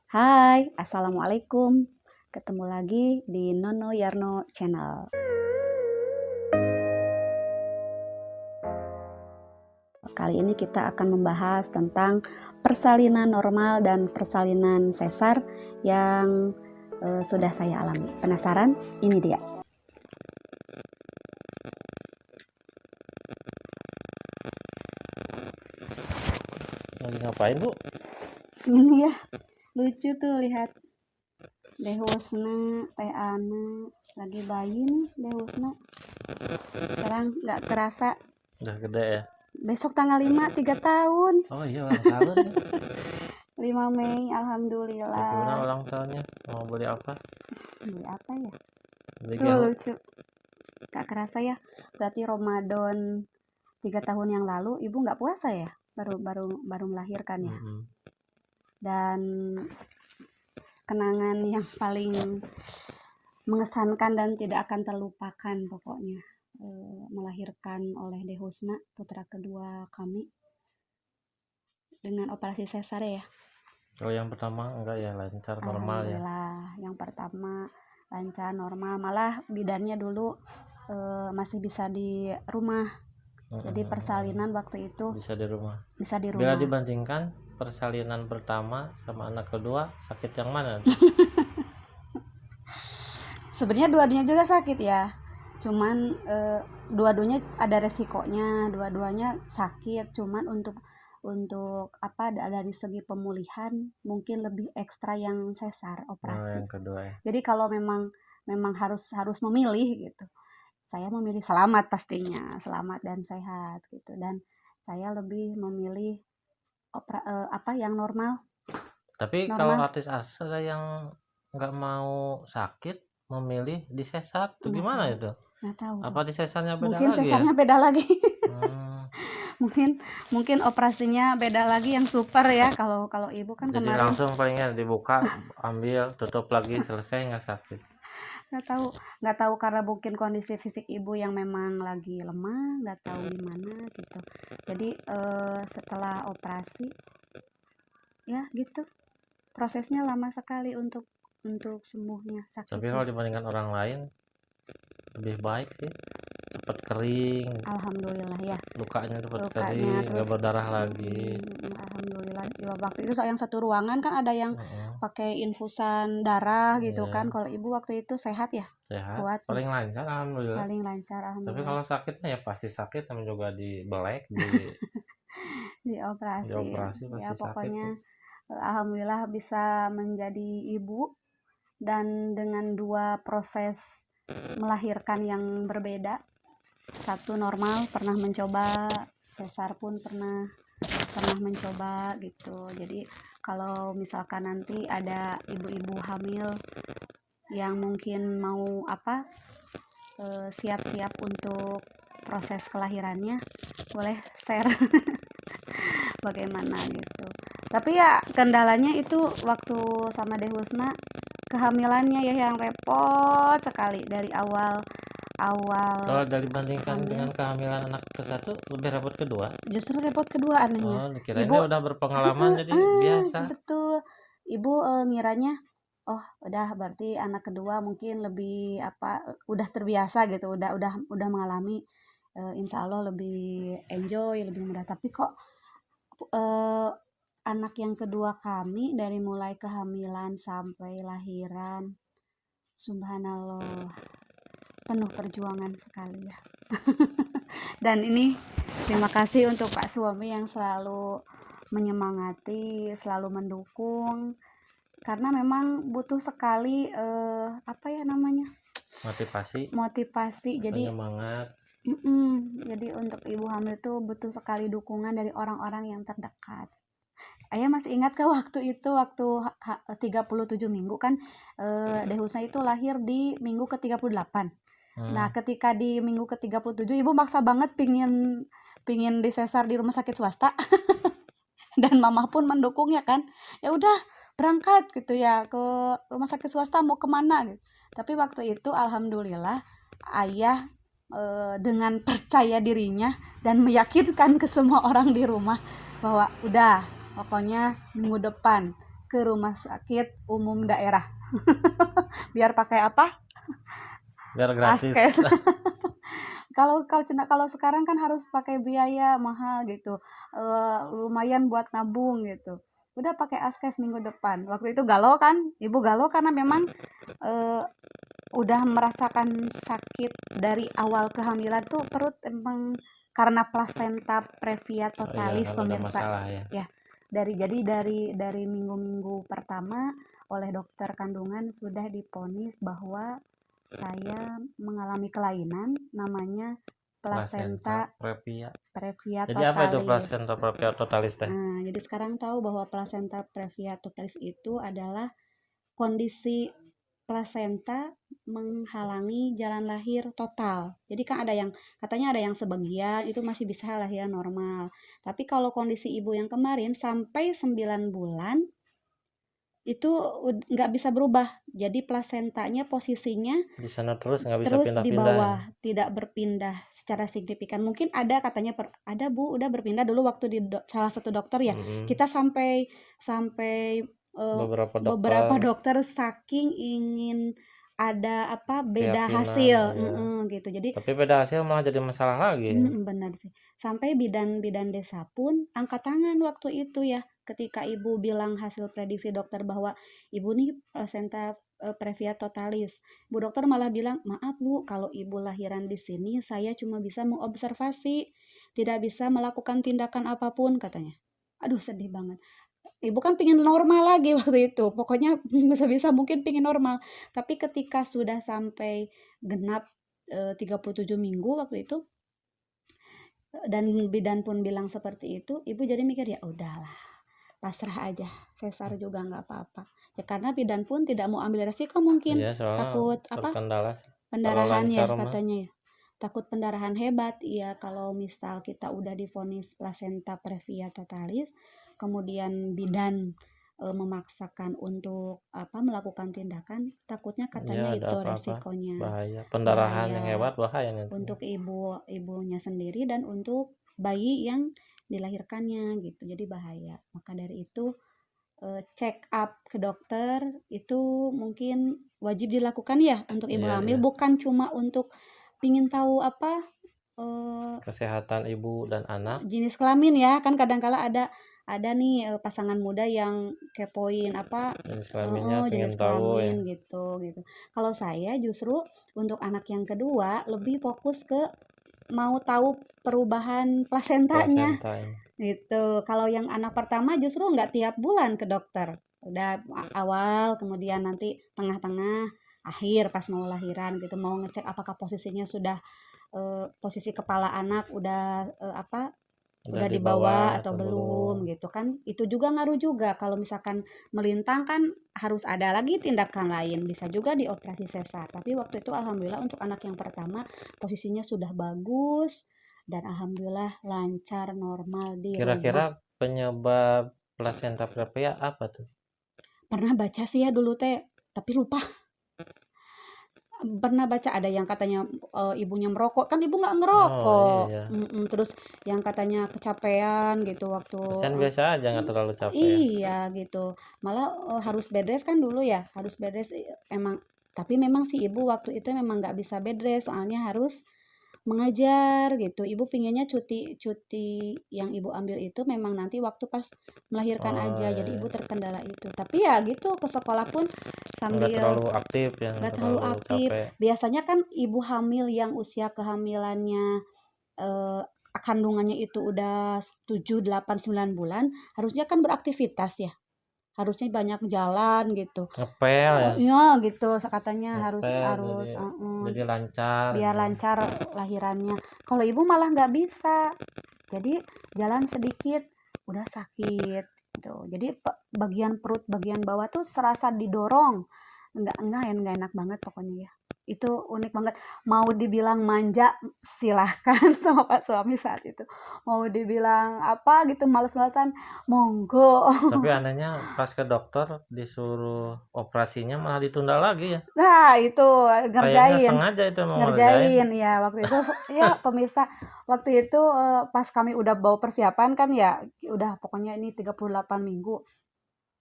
Hai, assalamualaikum. Ketemu lagi di Nono Yarno Channel. Kali ini kita akan membahas tentang persalinan normal dan persalinan sesar yang sudah saya alami. Penasaran? Ini dia. Lagi ngapain, Bu? Ini ya, lucu tuh lihat. Dehusna, Teh Ana, lagi bayi nih Dehusna. Sekarang nggak kerasa. Udah gede ya? Besok tanggal 5, 3 tahun. Oh iya, ulang tahun ya. 5 Mei, Gimana alhamdulillah. ulang tahunnya? Mau beli apa? Beli apa ya? Beli Tuh gaun? lucu. Gak kerasa ya. Berarti Ramadan 3 tahun yang lalu ibu nggak puasa ya? Baru melahirkan ya. Dan kenangan yang paling mengesankan dan tidak akan terlupakan pokoknya melahirkan oleh Dehusna, putra kedua kami, dengan operasi sesar ya. Kalau yang pertama enggak ya, lancar normal ya. Alhamdulillah, yang pertama lancar normal, malah bidannya dulu masih bisa di rumah. Jadi persalinan waktu itu Bisa di rumah. bisa di Bila rumah. dibandingkan persalinan pertama sama anak kedua, sakit yang mana? Sebenarnya dua-duanya juga sakit ya. Cuman dua-duanya ada resikonya, dua-duanya sakit. Cuman untuk apa, dari segi pemulihan mungkin lebih ekstra yang sesar operasi. Yang kedua ya. Jadi kalau memang harus memilih gitu, saya memilih selamat, pastinya selamat dan sehat gitu. Dan saya lebih memilih yang normal. Tapi kalau artis ada yang nggak mau sakit, memilih disesar, itu gimana itu? Nggak tahu. Apa disesarnya beda Mungkin lagi sesarnya ya? beda lagi. mungkin operasinya beda lagi yang super ya. Kalau ibu kan Jadi kemarin langsung palingnya dibuka, ambil, tutup lagi, selesai, nggak sakit. nggak tahu karena mungkin kondisi fisik ibu yang memang lagi lemah, nggak tahu gimana gitu. Jadi setelah operasi ya gitu, prosesnya lama sekali untuk sembuhnya, sakitnya. Tapi kalau dibandingkan orang lain lebih baik sih, cepat kering, Alhamdulillah ya. lukanya cepat kering, nggak berdarah lagi. Alhamdulillah. Ya, waktu itu yang satu ruangan kan ada yang pakai infusan darah gitu kan. Kalau ibu waktu itu sehat ya? Sehat, Kuat. paling lancar alhamdulillah. Paling lancar Tapi alhamdulillah. kalau sakitnya ya pasti sakit, sama juga dibelek, Dioperasi. dioperasi pasti Ya sakit. pokoknya alhamdulillah bisa menjadi ibu, dan dengan 2 proses melahirkan yang berbeda. Satu normal, pernah mencoba, sesar pun pernah mencoba gitu. Jadi kalau misalkan nanti ada ibu-ibu hamil yang mungkin mau siap-siap untuk proses kelahirannya, boleh share bagaimana gitu. Tapi ya kendalanya itu waktu sama Dehusna, kehamilannya ya yang repot sekali dari awal. Kalau dibandingkan dengan kehamilan anak ke-1, lebih repot kedua? Justru repot kedua anehnya. Dikirainnya udah berpengalaman jadi biasa. Betul. Ibu ngiranya, oh udah berarti anak kedua mungkin lebih udah terbiasa gitu, udah mengalami, insya Allah lebih enjoy, lebih mudah. Tapi kok anak yang kedua kami dari mulai kehamilan sampai lahiran, subhanallah, penuh perjuangan sekali ya. Dan ini terima kasih untuk Pak suami yang selalu menyemangati, selalu mendukung, karena memang butuh sekali motivasi. Jadi penyemangat. Jadi untuk ibu hamil itu butuh sekali dukungan dari orang-orang yang terdekat. Ayah masih ingat ke waktu 37 minggu kan, Dehusna itu lahir di minggu ke-38. Nah, ketika di minggu ke-37 ibu maksa banget pingin disesar di rumah sakit swasta. Dan mama pun mendukung ya kan. Ya udah, berangkat gitu ya ke rumah sakit swasta, mau kemana gitu. Tapi waktu itu alhamdulillah ayah dengan percaya dirinya dan meyakinkan ke semua orang di rumah bahwa udah, pokoknya minggu depan ke rumah sakit umum daerah. Biar pakai apa? Biar gratis. Askes. Kalau sekarang kan harus pakai biaya mahal gitu. Lumayan buat nabung gitu. Udah pakai Askes minggu depan. Waktu itu galau kan? Ibu galau karena memang udah merasakan sakit dari awal kehamilan tuh, perut emang karena plasenta previa totalis, Kan ada pemirsa. masalah ya. Ya, dari minggu-minggu pertama oleh dokter kandungan sudah diponis bahwa saya mengalami kelainan namanya plasenta previa. previa Jadi apa itu totalis. plasenta previa totalis teh? Nah, jadi sekarang tahu bahwa plasenta previa totalis itu adalah kondisi plasenta menghalangi jalan lahir total. Jadi kan katanya ada yang sebagian itu masih bisa lahir normal. Tapi kalau kondisi ibu yang kemarin sampai 9 bulan itu nggak bisa berubah. Jadi plasentanya posisinya Di sana terus nggak bisa terus di pindah-pindah ya. bawah, tidak berpindah secara signifikan. Mungkin ada katanya ada Bu udah berpindah dulu waktu di salah satu dokter ya. Kita sampai beberapa dokter saking ingin ada beda hasil, iya. gitu. Jadi Tapi beda hasil malah jadi masalah lagi. benar sih. Sampai bidan desa pun angkat tangan waktu itu ya, ketika ibu bilang hasil prediksi dokter bahwa ibu nih plasenta previa totalis. Bu dokter malah bilang, maaf Bu, kalau ibu lahiran di sini saya cuma bisa mengobservasi, tidak bisa melakukan tindakan apapun katanya. Aduh sedih banget. Ibu kan pingin normal lagi waktu itu. Pokoknya bisa-bisa mungkin pingin normal. Tapi ketika sudah sampai genap 37 minggu waktu itu, dan bidan pun bilang seperti itu, ibu jadi mikir ya udahlah, pasrah aja, sesar juga nggak apa-apa. Ya karena bidan pun tidak mau ambil resiko mungkin, Iya, takut pendarahan ya katanya ya. Takut pendarahan hebat, ya kalau misal kita udah divonis plasenta previa totalis, kemudian bidan memaksakan untuk melakukan tindakan, takutnya katanya ada itu apa-apa, resikonya bahaya. Pendarahan yang hebat bahaya nanti. untuk ibunya sendiri dan untuk bayi yang dilahirkannya gitu. Jadi bahaya. Maka dari itu check up ke dokter itu mungkin wajib dilakukan ya untuk ibu hamil, bukan cuma untuk pingin tahu kesehatan ibu dan anak, jenis kelamin ya. Kan kadang-kala ada nih pasangan muda yang kepoin jenis kelaminnya pengen jenis tahu ya. kelamin gitu. Kalau saya justru untuk anak yang kedua lebih fokus ke mau tahu perubahan plasentanya gitu. Kalau yang anak pertama justru nggak tiap bulan ke dokter, udah awal, kemudian nanti tengah-tengah, akhir pas mau lahiran gitu, mau ngecek apakah posisinya sudah posisi kepala anak udah udah di bawah atau belum gitu kan. Itu juga ngaruh juga. Kalau misalkan melintang kan harus ada lagi tindakan lain, bisa juga dioperasi sesar. Tapi waktu itu alhamdulillah untuk anak yang pertama posisinya sudah bagus dan alhamdulillah lancar normal di rumah. Kira-kira penyebab plasenta previa apa tuh? Pernah baca sih ya dulu teh, tapi lupa. Pernah baca ada yang katanya ibunya merokok, kan ibu nggak ngerokok. Iya. Terus yang katanya kecapean gitu waktu Kan biasa aja nggak terlalu capek ya. iya gitu, malah harus bed rest kan dulu ya, harus bed rest emang. Tapi memang sih ibu waktu itu memang nggak bisa bed rest, soalnya harus mengajar gitu. Ibu pinginnya cuti yang ibu ambil itu memang nanti waktu pas melahirkan aja, jadi ibu terkendala itu. Tapi ya gitu, ke sekolah pun sambil nggak terlalu aktif ya, nggak terlalu aktif. Biasanya kan ibu hamil yang usia kehamilannya kandungannya itu udah 7, 8, 9 bulan, harusnya kan beraktivitas ya. Harusnya banyak jalan gitu. Ngepel ya. Iya gitu, katanya Ngepel, harus jadi lancar. biar lancar lahirannya. Kalau ibu malah nggak bisa. Jadi jalan sedikit udah sakit gitu. Jadi bagian perut bagian bawah tuh serasa didorong. Enggak enak banget pokoknya ya. Itu unik banget. Mau dibilang manja silahkan sama Pak suami saat itu. Mau dibilang apa gitu males-malesan, monggo. Tapi anehnya pas ke dokter disuruh operasinya malah ditunda lagi ya. Nah, itu Kayaknya sengaja itu mau ngerjain ya waktu itu ya pemirsa. Waktu itu pas kami udah bawa persiapan kan ya, udah pokoknya ini 38 minggu.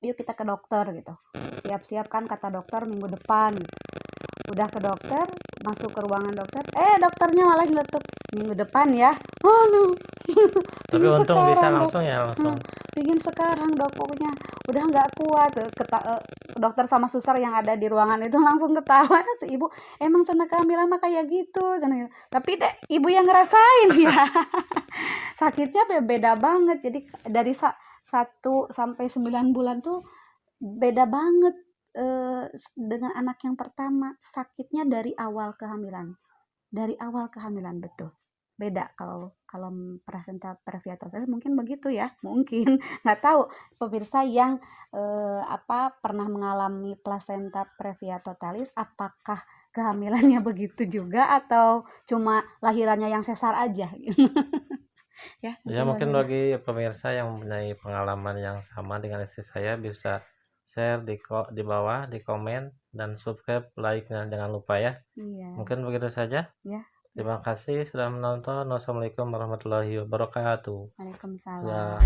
yuk kita ke dokter gitu. Siap-siap kan kata dokter minggu depan gitu. Udah ke dokter, masuk ke ruangan dokter, dokternya malah nyeletuk, minggu depan ya. Aduh. Tapi Pingin untung bisa sekarang dok. langsung ya, langsung. Pingin sekarang dok, pokoknya udah nggak kuat. Dokter sama suster yang ada di ruangan itu langsung ketawa. Si ibu, emang tanda kehamilan mah kayak gitu. Tapi deh, ibu yang ngerasain ya. Sakitnya beda banget. Jadi dari 1 sampai 9 bulan tuh beda banget dengan anak yang pertama. Sakitnya dari awal kehamilan. Dari awal kehamilan, betul. Beda kalau plasenta previa-totalis mungkin begitu ya. Mungkin nggak tahu pemirsa yang pernah mengalami plasenta previa-totalis, apakah kehamilannya begitu juga atau cuma lahirannya yang sesar aja gitu. Ya, Ya mungkin bagaimana? bagi pemirsa yang mempunyai pengalaman yang sama dengan istri saya bisa share di bawah, di komen, dan subscribe, like, jangan lupa ya. Iya. Mungkin begitu saja. Ya. Terima kasih sudah menonton. Wassalamualaikum warahmatullahi wabarakatuh. Waalaikumsalam. Ya.